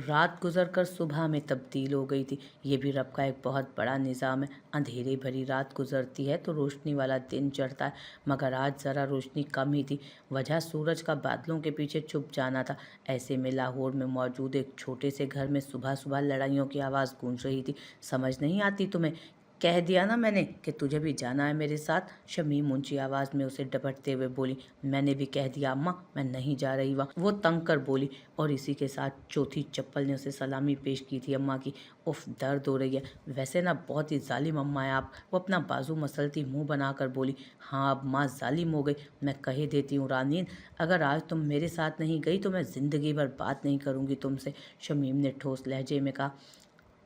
रात गुजर कर सुबह में तब्दील हो गई थी। ये भी रब का एक बहुत बड़ा निज़ाम है। अंधेरे भरी रात गुजरती है तो रोशनी वाला दिन चढ़ता है, मगर आज ज़रा रोशनी कम ही थी। वजह सूरज का बादलों के पीछे छुप जाना था। ऐसे में लाहौर में मौजूद एक छोटे से घर में सुबह सुबह लड़ाइयों की आवाज़ गूंज रही थी। समझ नहीं आती तुम्हें? कह दिया ना मैंने कि तुझे भी जाना है मेरे साथ। शमीम ऊंची आवाज़ में उसे डपटते हुए बोली। मैंने भी कह दिया अम्मा, मैं नहीं जा रही। वहाँ वो तंग कर बोली, और इसी के साथ चौथी चप्पल ने उसे सलामी पेश की थी अम्मा की। उफ, दर्द हो रही है। वैसे ना बहुत ही जालिम अम्मा है आप। वो अपना बाजू मसलती मुंह बनाकर बोली। हाँ, अब माँ जालिम हो गई। मैं कह देती हूँ रानीन, अगर आज तुम मेरे साथ नहीं गई तो मैं ज़िंदगी भर बात नहीं करूँगी तुमसे, शमीम ने ठोस लहजे में कहा।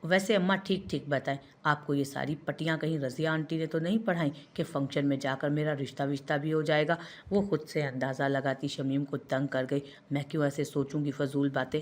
वैसे अम्मा ठीक ठीक बताएं, आपको ये सारी पटियां कहीं रज़िया आंटी ने तो नहीं पढ़ाई कि फंक्शन में जाकर मेरा रिश्ता विश्ता भी हो जाएगा? वो खुद से अंदाज़ा लगाती शमीम को तंग कर गई। मैं क्यों ऐसे सोचूंगी फजूल बातें?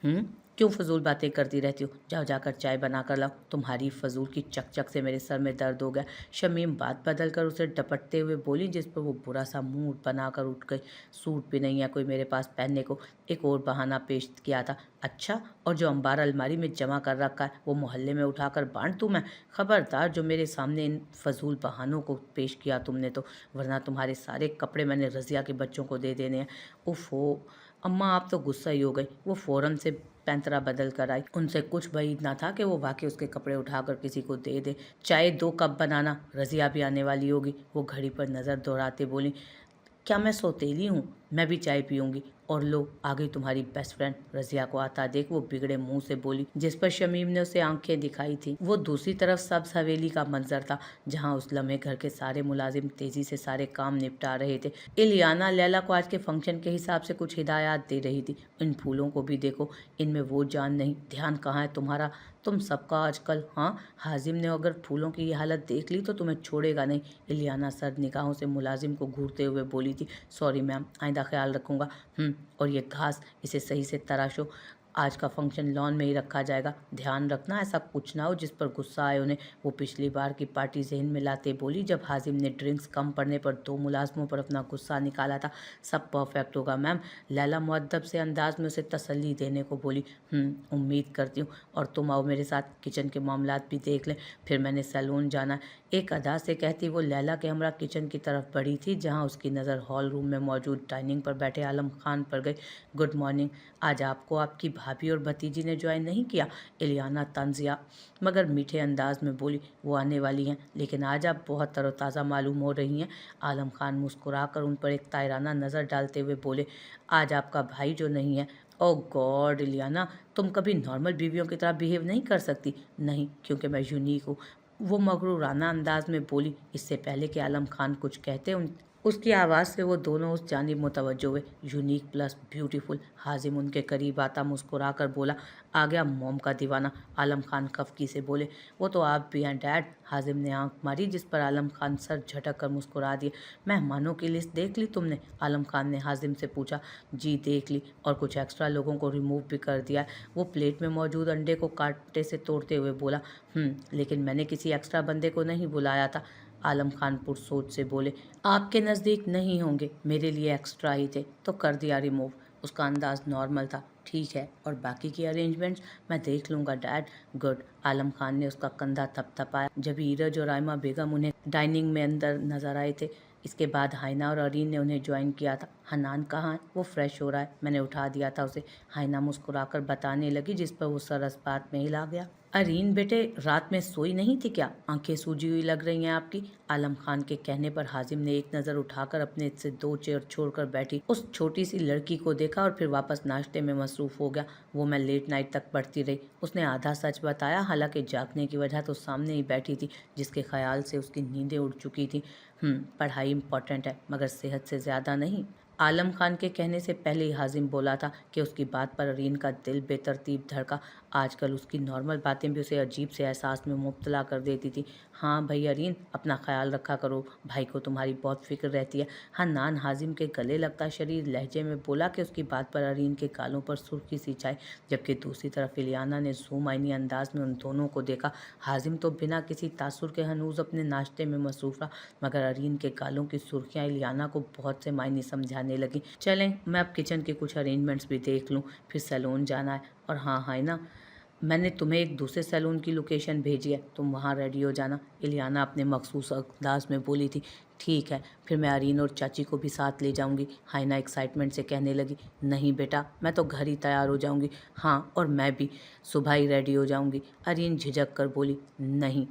हम्म, क्यों फजूल बातें करती रहती हो? जाओ जाकर चाय बना कर लाओ। तुम्हारी फजूल की चकचक से मेरे सर में दर्द हो गया। शमीम बात बदल कर उसे डपटते हुए बोली, जिस पर वो बुरा सा मुंह बनाकर उठ गई। सूट भी नहीं है कोई मेरे पास पहनने को। एक और बहाना पेश किया था। अच्छा, और जो अंबार अलमारी में जमा कर रखा है वो मोहल्ले में उठाकर बांट दूं मैं? खबरदार जो मेरे सामने इन फजूल बहानों को पेश किया तुमने तो, वरना तुम्हारे सारे कपड़े मैंने रज़िया के बच्चों को दे देने हैं। उफ हो अम्मा, आप तो गुस्सा ही हो गई। वो फौरन से पैंतरा बदल कर आई। उनसे कुछ بعید ना था कि वो वाकई उसके कपड़े उठाकर किसी को दे दे। चाय 2 कप बनाना, रज़िया भी आने वाली होगी। वो घड़ी पर नज़र दौड़ाते बोली। क्या मैं सौतेली हूँ? मैं भी चाय पीऊंगी। और लो, आ गई तुम्हारी बेस्ट फ्रेंड। रज़िया को आता देख वो बिगड़े मुंह से बोली, जिस पर शमीम ने उसे आंखें दिखाई थी। वो दूसरी तरफ सब्ज हवेली का मंजर था, जहाँ उस लम्हे घर के सारे मुलाजिम तेजी से सारे काम निपटा रहे थे। इलियाना लैला को आज के फंक्शन के हिसाब से कुछ हिदायत दे रही थी। इन फूलों को भी देखो, इनमें वो जान नहीं, ध्यान कहाँ है तुम्हारा? तुम सबका आजकल। हाँ, हाजिम ने अगर फूलों की ये हालत देख ली तो तुम्हें छोड़ेगा नहीं। इलियाना सर्द निगाहों से मुलाजिम को घूरते हुए बोली थी। सॉरी मैम, आइंदा ख्याल रखूंगा। और ये घास, इसे सही से तराशो। आज का फंक्शन लॉन में ही रखा जाएगा। ध्यान रखना ऐसा कुछ ना हो जिस पर गुस्सा आए उन्हें। वो पिछली बार की पार्टी जहन में लाते बोली, जब हाजिम ने ड्रिंक्स कम पड़ने पर 2 मुलाजमों पर अपना गुस्सा निकाला था। सब परफेक्ट होगा मैम। लैला मुअद्दब से अंदाज में उसे तसल्ली देने को बोली। उम्मीद करती हूँ। और तुम आओ मेरे साथ, किचन के मामलात भी देख लें, फिर मैंने सैलून जाना है। एक अदा से कहती वो लैला के हमरा किचन की तरफ बढ़ी थी, जहाँ उसकी नज़र हॉल रूम में मौजूद डाइनिंग पर बैठे आलम खान पर गई। Good morning. आज आपको आपकी भाभी और भतीजी ने ज्वाइन नहीं किया? इलियाना तंजिया मगर मीठे अंदाज में बोली। वो आने वाली हैं, लेकिन आज आप बहुत तरोताज़ा मालूम हो रही हैं। आलम खान मुस्कुराकर उन पर एक तायराना नज़र डालते हुए बोले। आज आपका भाई जो नहीं है। ओ गॉड इलियाना, तुम कभी नॉर्मल बीवियों की तरह बिहेव नहीं कर सकती। नहीं, क्योंकि मैं यूनिक हूँ, वो मगरूराना अंदाज में बोली। इससे पहले कि आलम खान कुछ कहते उसकी आवाज़ से वो दोनों उस जानिब मुतवज्जो हुए। Unique plus beautiful. हाजिम उनके करीब आता मुस्कुरा कर बोला। आ गया मोम का दीवाना। आलम खान खफकी से बोले। वो तो आप भी हैं डैड। हाजिम ने आंख मारी, जिस पर आलम खान सर झटक कर मुस्कुरा दिए। मेहमानों की लिस्ट देख ली तुमने? आलम खान ने हाजिम से पूछा। जी देख ली, और कुछ एक्स्ट्रा लोगों को रिमूव भी कर दिया है। वो प्लेट में मौजूद अंडे को कांटे से तोड़ते हुए बोला। लेकिन मैंने किसी एक्स्ट्रा बंदे को नहीं बुलाया था। आलम खान पुरसोच से बोले। आपके नज़दीक नहीं होंगे, मेरे लिए एक्स्ट्रा ही थे, तो कर दिया रिमूव। उसका अंदाज नॉर्मल था। ठीक है, और बाकी की अरेंजमेंट्स मैं देख लूँगा डैड। गुड। आलम खान ने उसका कंधा थपथपाया जब ईरज और आयमा बेगम उन्हें डाइनिंग में अंदर नजर आए थे। इसके बाद हाइना और अरीन ने उन्हें ज्वाइन किया था। हनान कहाँ है? वो फ्रेश हो रहा है, मैंने उठा दिया था उसे, हाइना मुस्कुराकर बताने लगी, जिस पर वो सरस बात में हिला गया। अरीन बेटे, रात में सोई नहीं थी क्या? आंखें सूजी हुई लग रही हैं आपकी। आलम खान के कहने पर हाजिम ने एक नज़र उठाकर अपने से 2 चेयर छोड़कर बैठी उस छोटी सी लड़की को देखा और फिर वापस नाश्ते में मसरूफ हो गया। वो मैं लेट नाइट तक पढ़ती रही। उसने आधा सच बताया, हालांकि जागने की वजह तो सामने ही बैठी थी, जिसके ख्याल से उसकी नींदें उड़ चुकी थी। पढ़ाई इम्पोर्टेंट है, मगर सेहत से ज़्यादा नहीं। आलम खान के कहने से पहले ही हाजिम बोला था कि उसकी बात पर अरीन का दिल बेतरतीब धड़का। आजकल उसकी नॉर्मल बातें भी उसे अजीब से एहसास में मुब्तला कर देती थी। हाँ भाई अरीन, अपना ख्याल रखा करो, भाई को तुम्हारी बहुत फिक्र रहती है। हन्नान हाजिम के गले लगता शरीर लहजे में बोला कि उसकी बात पर अरीन के गालों पर सुर्खी सी छाई, जबकि दूसरी तरफ इलियाना ने ज़ूम-आइनी अंदाज में उन दोनों को देखा। हाजिम तो बिना किसी तासुर के हनूज अपने नाश्ते में मसरूफ रहा, मगर अरीन के गालों की सुर्खियाँ इलियाना को बहुत से मायने समझाने बताने लगी। चलें, मैं अब किचन के कुछ अरेंजमेंट्स भी देख लूँ, फिर सैलून जाना है। और हाँ हाँ ना, मैंने तुम्हें एक दूसरे सैलून की लोकेशन भेजी है, तुम वहाँ रेडी हो जाना। इलियाना अपने मखसूस अंदाज में बोली थी। ठीक है, फिर मैं अरीन और चाची को भी साथ ले जाऊंगी, हाइना एक्साइटमेंट से कहने लगी। नहीं बेटा, मैं तो घर ही तैयार हो जाऊंगी। हाँ, और मैं भी सुबह ही रेडी हो जाऊंगी। अरीन झिझक कर बोली। नहीं,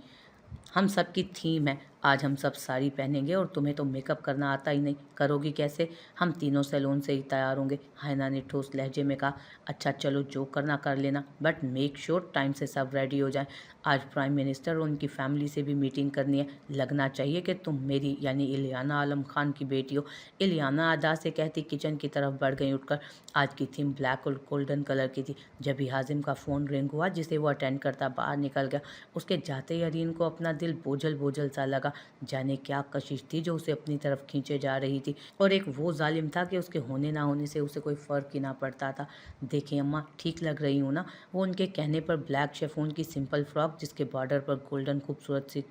हम सब की थीम है, आज हम सब साड़ी पहनेंगे और तुम्हें तो मेकअप करना आता ही नहीं, करोगी कैसे? हम तीनों सैलून से ही तैयार होंगे, हाइना ने ठोस लहजे में कहा। अच्छा चलो, जो करना कर लेना, बट मेक श्योर टाइम से सब रेडी हो जाएं। आज प्राइम मिनिस्टर और उनकी फैमिली से भी मीटिंग करनी है, लगना चाहिए कि तुम मेरी यानी इलियाना आलम खान की बेटी हो। इलियाना अदा से कहती किचन की तरफ बढ़ गई उठकर। आज की थीम ब्लैक और गोल्डन कलर की थी। जब ही हाजिम का फ़ोन रिंग हुआ जिसे वो अटेंड करता बाहर निकल गया, उसके जाते ही अरीन को अपना दिल बोझल बोझल सा लगा। जाने क्या कशिश थी जो उसे अपनी तरफ खींचे जा रही थी, और एक वो जालिम था कि उसके होने ना होने से उसे कोई फ़र्क ही ना पड़ता था। देखिए अम्मा, ठीक लग रही हूँ ना? वो उनके कहने पर ब्लैक शेफोन की सिंपल फ्रॉक जिसके बॉर्डर पर गोल्डन खूबसूरत सी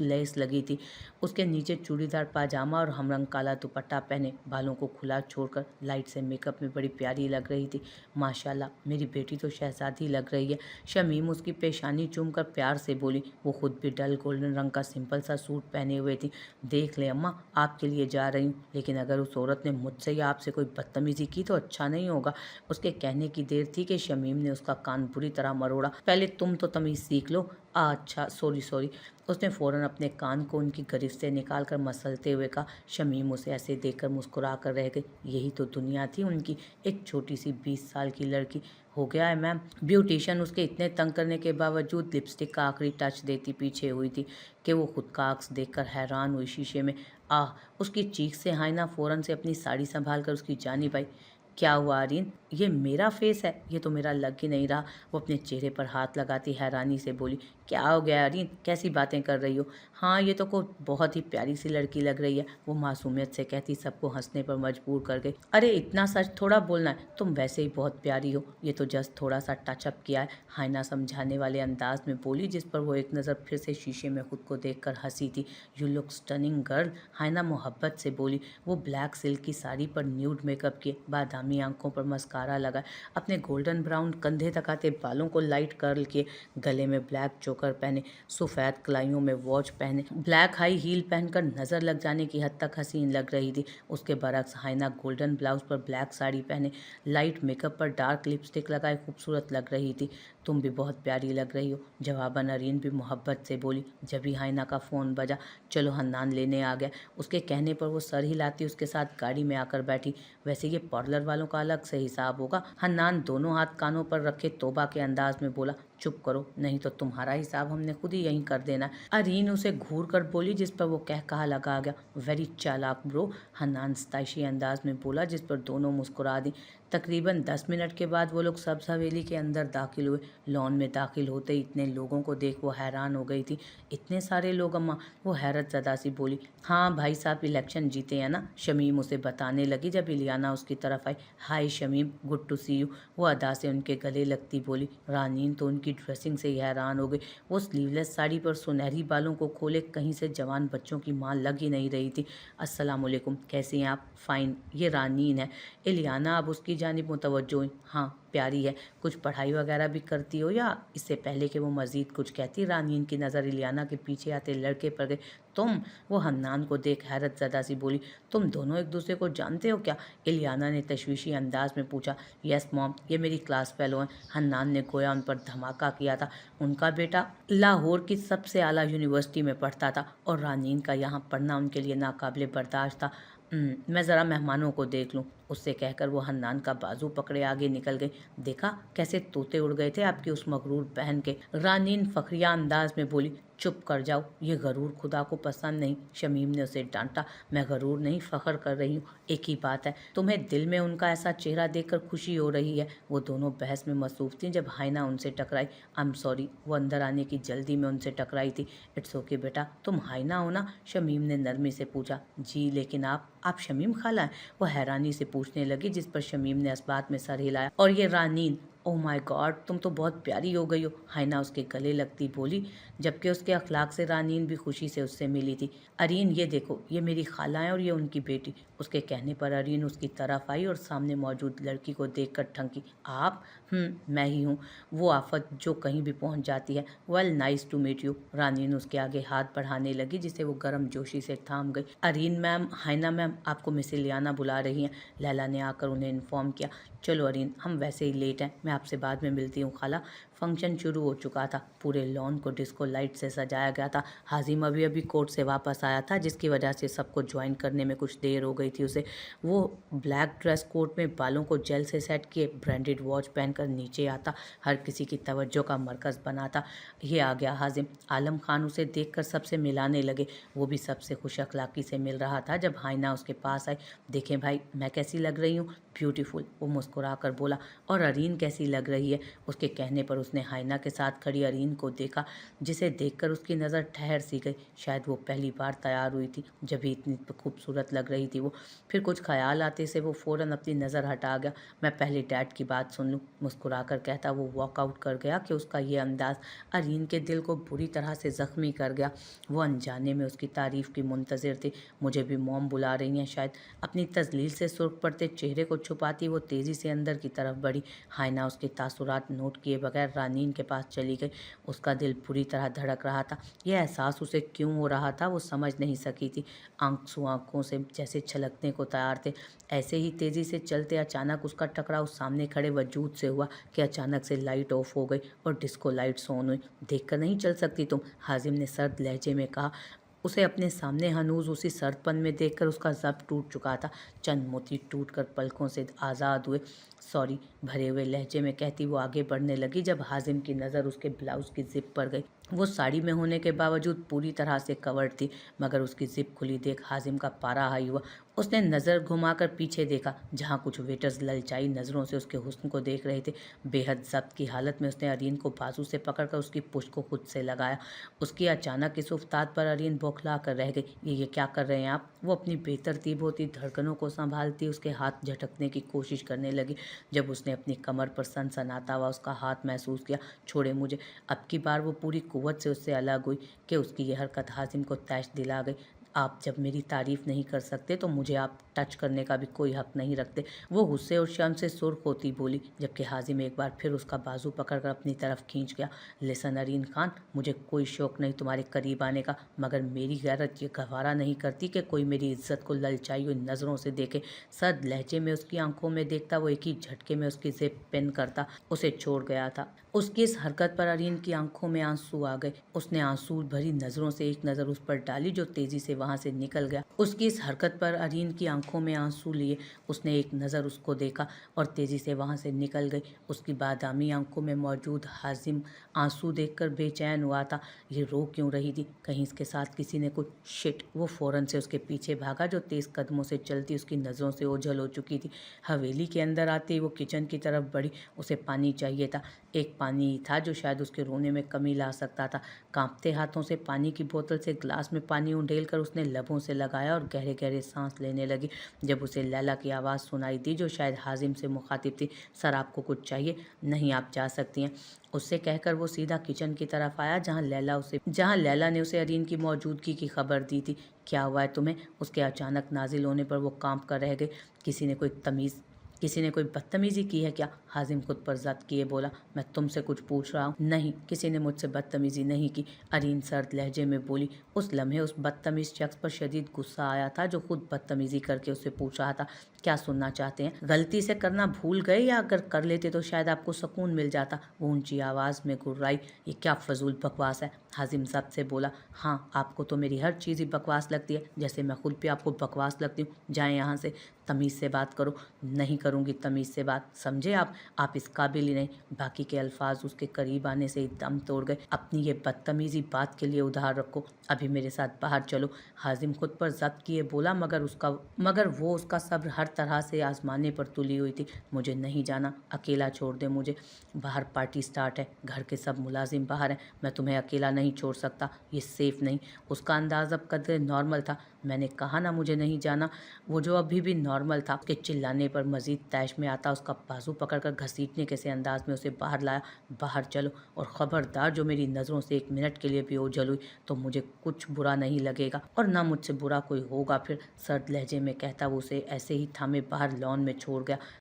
लेस लगी थी, उसके नीचे चूड़ीदार पाजामा और हमरंग काला दुपट्टा पहने, बालों को खुला छोड़कर लाइट से मेकअप में बड़ी प्यारी लग रही थी। माशाल्लाह, मेरी बेटी तो शहजादी लग रही है। शमीम उसकी पेशानी चूमकर प्यार से बोली। वो खुद भी डल गोल्डन रंग का सिंपल सा सूट पहने हुए थी। देख ले अम्मा, आपके लिए जा रही हूँ, लेकिन अगर उस औरत ने मुझसे या आपसे कोई बदतमीजी की तो अच्छा नहीं होगा। उसके कहने की देर थी कि शमीम ने उसका कान बुरी तरह मरोड़ा। पहले तुम तो तमीज़ सीख लो। अच्छा सॉरी सॉरी, उसने फ़ौरन अपने कान को उनकी गिरफ्त से निकाल कर मसलते हुए कहा। शमीम उसे ऐसे देखकर मुस्कुरा कर रह गई। यही तो दुनिया थी उनकी, एक छोटी सी 20 साल की लड़की। हो गया है मैम। ब्यूटिशियन उसके इतने तंग करने के बावजूद लिपस्टिक का आखिरी टच देती पीछे हुई थी कि वो खुद का अक्स देखकर हैरान हुई शीशे में। आह, उसकी चीख से हाइना फ़ौरन से अपनी साड़ी संभाल कर उसकी जानिब आई। क्या हुआ आरीन, ये मेरा फेस है? ये तो मेरा लग ही नहीं रहा। वो अपने चेहरे पर हाथ लगाती हैरानी से बोली। क्या हो गया आरीन, कैसी बातें कर रही हो? हाँ, ये तो कोई बहुत ही प्यारी सी लड़की लग रही है, वो मासूमियत से कहती सबको हंसने पर मजबूर कर गई। अरे इतना सच थोड़ा बोलना है, तुम वैसे ही बहुत प्यारी हो, ये तो जस्ट थोड़ा सा टचअप किया है, हाइना समझाने वाले अंदाज में बोली, जिस पर वो एक नज़र फिर से शीशे में खुद को देखकर हंसी थी। यू लुक स्टनिंग गर्ल, हाइना मोहब्बत से बोली। वो ब्लैक सिल्क की साड़ी पर न्यूड मेकअप किए, बादामी आंखों पर मस्कारा लगा, अपने गोल्डन ब्राउन कंधे तक आते बालों को लाइट कर्ल किए, गले में ब्लैक चोकर पहने, सफ़ेद कलाइयों में वॉच पहने, ब्लैक हाई हील पहनकर नज़र लग जाने की हद तक हसीन लग रही थी। उसके बरक्स हाइना गोल्डन ब्लाउज पर ब्लैक साड़ी पहने, लाइट मेकअप पर डार्क लिपस्टिक लगाए खूबसूरत लग रही थी। तुम भी बहुत प्यारी लग रही हो, जवाबन अरीन भी मोहब्बत से बोली। जब ही हाइना का फ़ोन बजा, चलो हन्नान लेने आ गया। उसके कहने पर वो सर हिलाती उसके साथ गाड़ी में आकर बैठी। वैसे ये पार्लर वालों का अलग से हिसाब होगा। हन्नान दोनों हाथ कानों पर रखे तोबा के अंदाज में बोला। चुप करो, नहीं तो तुम्हारा हिसाब हमने खुद ही यहीं कर देना है। अरीन उसे घूर कर बोली, जिस पर वो कह कहा लगा गया। वेरी चालाक ब्रो, हन्नान सताइशी अंदाज में बोला, जिस पर दोनों मुस्कुरा दी। तकरीबन 10 मिनट के बाद वो लोग सब्ज़ हवेली के अंदर दाखिल हुए। लॉन में दाखिल होते ही इतने लोगों को देख वो हैरान हो गई थी। इतने सारे लोग अम्मा, वो हैरत ज़दा सी बोली। हाँ भाई साहब, इलेक्शन जीते हैं ना, शमीम उसे बताने लगी जब इलियाना उसकी तरफ आई। Hi Shamim, good to see you, वो अदा से उनके गले लगती बोली। रानीन तो उनकी ड्रेसिंग से ही हैरान हो गई। वो स्लीवलेस साड़ी पर सुनहरी बालों को खोले कहीं से जवान बच्चों की माँ लग ही नहीं रही थी। अस्सलाम वालेकुम, कैसी हैं आप? फ़ाइन, ये रानीन है। इलियाना अब उसकी जानिब मुतवज्जो हुई। हाँ प्यारी है, कुछ पढ़ाई वगैरह भी करती हो या? इससे पहले कि वो मज़ीद कुछ कहती, रानीन की नज़र इलियाना के पीछे आते लड़के पर गई। तुम? वो हन्नान को देख हैरत ज़दा सी बोली। तुम दोनों एक दूसरे को जानते हो क्या? इलियाना ने तशवीशी अंदाज में पूछा। यस मॉम, ये मेरी क्लास फेलो हैं। हन्नान ने गोया उन पर धमाका किया था। उनका बेटा लाहौर की सबसे आला यूनिवर्सिटी में पढ़ता था और रानीन का यहाँ पढ़ना उनके लिए नाकाबिले बर्दाश्त था। मैं ज़रा मेहमानों को देख लूँ, उससे कहकर वो हन्नान का बाजू पकड़े आगे निकल गई। देखा कैसे तोते उड़ गए थे आपकी उस मगरूर बहन के, रानीन फखरिया अंदाज में बोली। चुप कर जाओ, ये गरूर खुदा को पसंद नहीं, शमीम ने उसे डांटा। मैं गरूर नहीं, फ़ख्र कर रही हूँ। एक ही बात है, तुम्हें दिल में उनका ऐसा चेहरा देखकर खुशी हो रही है। वो दोनों बहस में मसरूफ़ थीं जब हाइना उनसे टकराई। आई एम सॉरी, वो अंदर आने की जल्दी में उनसे टकराई थी। इट्स ओके बेटा, तुम हाइना हो ना? शमीम ने नरमी से पूछा। जी, लेकिन आप शमीम खाला हैं? वो हैरानी से पूछने लगी, जिस पर शमीम ने इस बात में सर हिलाया। और ये रानीन, ओह माय गॉड, तुम तो बहुत प्यारी हो गई हो, हाइना उसके गले लगती बोली, जबकि उसके अखलाक से रानीन भी खुशी से उससे मिली थी। अरीन ये देखो, ये मेरी खाला है और ये उनकी बेटी। उसके कहने पर अरीन उसकी तरफ आई और सामने मौजूद लड़की को देखकर ठनकी। आप? मैं ही हूँ, वो आफत जो कहीं भी पहुँच जाती है। Well, nice to meet you. Raneen उसके आगे हाथ बढ़ाने लगी, जिसे वो गर्म जोशी से थाम गई। अरीन मैम, हाइना मैम, आपको मिस इलियाना बुला रही हैं। लैला ने आकर उन्हें इन्फॉर्म किया। चलो अरीन, हम वैसे ही लेट हैं, मैं आपसे बाद में मिलती हूँ खाला। फंक्शन शुरू हो चुका था। पूरे लॉन को डिस्को लाइट से सजाया गया था। हाजिम अभी अभी कोर्ट से वापस आया था, जिसकी वजह से सबको ज्वाइन करने में कुछ देर हो गई थी उसे। वो ब्लैक ड्रेस कोट में बालों को जेल से सेट किए, ब्रांडेड वॉच पहनकर नीचे आता, हर किसी की तवज्जो का मरकज़ बना था। ये आ गया हाजिम। आलम खान उसे देखकर सबसे मिलाने लगे। वो भी सबसे खुश अखलाकी से मिल रहा था जब हाइना उसके पास आई। देखें भाई, मैं कैसी लग रही हूँ? ब्यूटीफुल, वो मुस्कुरा कर बोला। और अरीन कैसी लग रही है? उसके कहने पर उसने हाइना के साथ खड़ी अरीन को देखा, जिसे देखकर उसकी नज़र ठहर सी गई। शायद वो पहली बार तैयार हुई थी, जब भी इतनी खूबसूरत लग रही थी वो। फिर कुछ ख्याल आते से वो फ़ौरन अपनी नज़र हटा गया। मैं पहले डैड की बात सुन लूँ, मुस्कुरा कर कहता वो वॉकआउट कर गया कि उसका ये अंदाज़ अरीन के दिल को बुरी तरह से ज़ख्मी कर गया। वो अनजाने में उसकी तारीफ़ की मुंतज़िर थी। मुझे भी मॉम बुला रही हैं शायद। अपनी तज़लील से सुर्ख पड़ते चेहरे को छुपाती वो तेज़ी से अंदर की तरफ बढ़ी। हाइना उसके तासुरात नोट किए बगैर रानीन के पास चली गई। उसका दिल बुरी तरह धड़क रहा था। यह एहसास उसे क्यों हो रहा था वो समझ नहीं सकी थी। आंसू आंखों से जैसे छलकने को तैयार थे। ऐसे ही तेज़ी से चलते अचानक उसका टकराव सामने खड़े वजूद से हुआ कि अचानक से लाइट ऑफ हो गई और डिस्को लाइट्स ऑन हुई। देख कर नहीं चल सकती तुम? हाजिम ने सर्द लहजे में कहा। उसे अपने सामने हनूज उसी सर्दपन में देखकर उसका ज़ब्त टूट चुका था। चंद मोती टूटकर पलकों से आज़ाद हुए। सॉरी, भरे हुए लहजे में कहती वो आगे बढ़ने लगी, जब हाजिम की नज़र उसके ब्लाउज़ की जिप पर गई। वो साड़ी में होने के बावजूद पूरी तरह से कवर्ड थी, मगर उसकी जिप खुली देख हाजिम का पारा हाई हुआ। उसने नज़र घुमाकर पीछे देखा, जहाँ कुछ वेटर्स ललचाई नज़रों से उसके हुस्न को देख रहे थे। बेहद ज़ब्त की हालत में उसने अरीन को बाजू से पकड़कर उसकी पुश्त को खुद से लगाया। उसकी अचानक इस उफ्ताद पर अरीन बौखला कर रह गई। ये क्या कर रहे हैं आप? वो अपनी बेतरतीब होती धड़कनों को संभालती उसके हाथ झटकने की कोशिश करने लगी। जब उसने अपनी कमर पर सनसनाता हुआ उसका हाथ महसूस किया। छोड़े मुझे। अब की बार वो पूरी कुव्वत से उससे अलग हुई कि उसकी यह हरकत हाजिम को तैश दिला गई। आप जब मेरी तारीफ़ नहीं कर सकते तो मुझे आप टच करने का भी कोई हक नहीं रखते। वो गुस्से और शर्म से सुर्ख होती बोली, जबकि हाजिम एक बार फिर उसका बाजू पकड़कर अपनी तरफ खींच गया। लिसन अरीन खान, मुझे कोई शौक़ नहीं तुम्हारे करीब आने का, मगर मेरी गैरत ये गवारा नहीं करती कि कोई मेरी इज्जत को ललचाई हुई नज़रों से देखे। सर्द लहजे में उसकी आंखों में देखता वो एक ही झटके में उसकी जिप पिन करता उसे छोड़ गया था। उसकी इस हरकत पर अरीन की आंखों में आंसू आ गए। उसने आंसू भरी नज़रों से एक नज़र उस पर डाली जो तेज़ी से वहाँ से निकल गया। उसकी इस हरकत पर अरीन की आंखों में आंसू लिए उसने एक नज़र उसको देखा और तेज़ी से वहाँ से निकल गई। उसकी बादामी आंखों में मौजूद हाजिम आंसू देखकर बेचैन हुआ था। ये रो क्यों रही थी? कहीं इसके साथ किसी ने कुछ शिट। वो फ़ौरन से उसके पीछे भागा, जो तेज़ कदमों से चलती उसकी नज़रों से ओझल हो चुकी थी। हवेली के अंदर आते ही वो किचन की तरफ बढ़ी। उसे पानी चाहिए था। एक पानी ही था जो शायद उसके रोने में कमी ला सकता था। कांपते हाथों से पानी की बोतल से ग्लास में पानी उंडेलकर उसने लबों से लगाया और गहरे गहरे सांस लेने लगी। जब उसे लैला की आवाज़ सुनाई दी, जो शायद हाजिम से मुखातिब थी। सर, आपको कुछ चाहिए? नहीं, आप जा सकती हैं। उससे कहकर वो सीधा किचन की तरफ आया, जहाँ लैला ने उसे अरीन की मौजूदगी की खबर दी थी। क्या हुआ है तुम्हें? उसके अचानक नाजिल होने पर वो कांप कर रह गई। किसी ने कोई बदतमीज़ी की है क्या? हाजिम खुद पर ज़ब्त किए बोला। मैं तुमसे कुछ पूछ रहा हूँ। नहीं, किसी ने मुझसे बदतमीज़ी नहीं की, अरीन सर्द लहजे में बोली। उस लम्हे उस बदतमीज़ शख्स पर शदीद गुस्सा आया था, जो खुद बदतमीज़ी करके उससे पूछ रहा था। क्या सुनना चाहते हैं? गलती से करना भूल गए, या अगर कर लेते तो शायद आपको सुकून मिल जाता? वो ऊंची आवाज़ में गुर्राई। ये क्या फजूल बकवास है? हाजिम ज़ब्त से बोला। हाँ, आपको तो मेरी हर चीज़ ही बकवास लगती है, जैसे मैं खुद भी आपको बकवास लगती हूँ। जाएँ यहाँ से, तमीज़ से बात करो। नहीं करूँगी तमीज़ से बात, समझे आप इस काबिल ही नहीं। बाकी के अल्फाज उसके करीब आने से ही दम तोड़ गए। अपनी ये बदतमीज़ी बात के लिए उधार रखो, अभी मेरे साथ बाहर चलो। हाजिम खुद पर ज़ब्त किए बोला, मगर वो उसका सब्र हर तरह से आजमाने पर तुली हुई थी। मुझे नहीं जाना, अकेला छोड़ दे मुझे। बाहर पार्टी स्टार्ट है, घर के सब मुलाजिम बाहर हैं, मैं तुम्हें अकेला नहीं छोड़ सकता, ये सेफ़ नहीं। उसका अंदाज़ अब कदर नॉर्मल था। मैंने कहा ना मुझे नहीं जाना। वो जो अभी भी नॉर्मल था, उसके चिल्लाने पर मजीद तैश में आता, उसका बाजू पकड़कर घसीटने के से अंदाज में उसे बाहर लाया। बाहर चलो, और खबरदार जो मेरी नज़रों से 1 मिनट के लिए भी ओझल हुई तो मुझे कुछ बुरा नहीं लगेगा, और ना मुझसे बुरा कोई होगा फिर। सर्द लहजे में कहता वो उसे ऐसे ही थामे बाहर लॉन में छोड़ गया।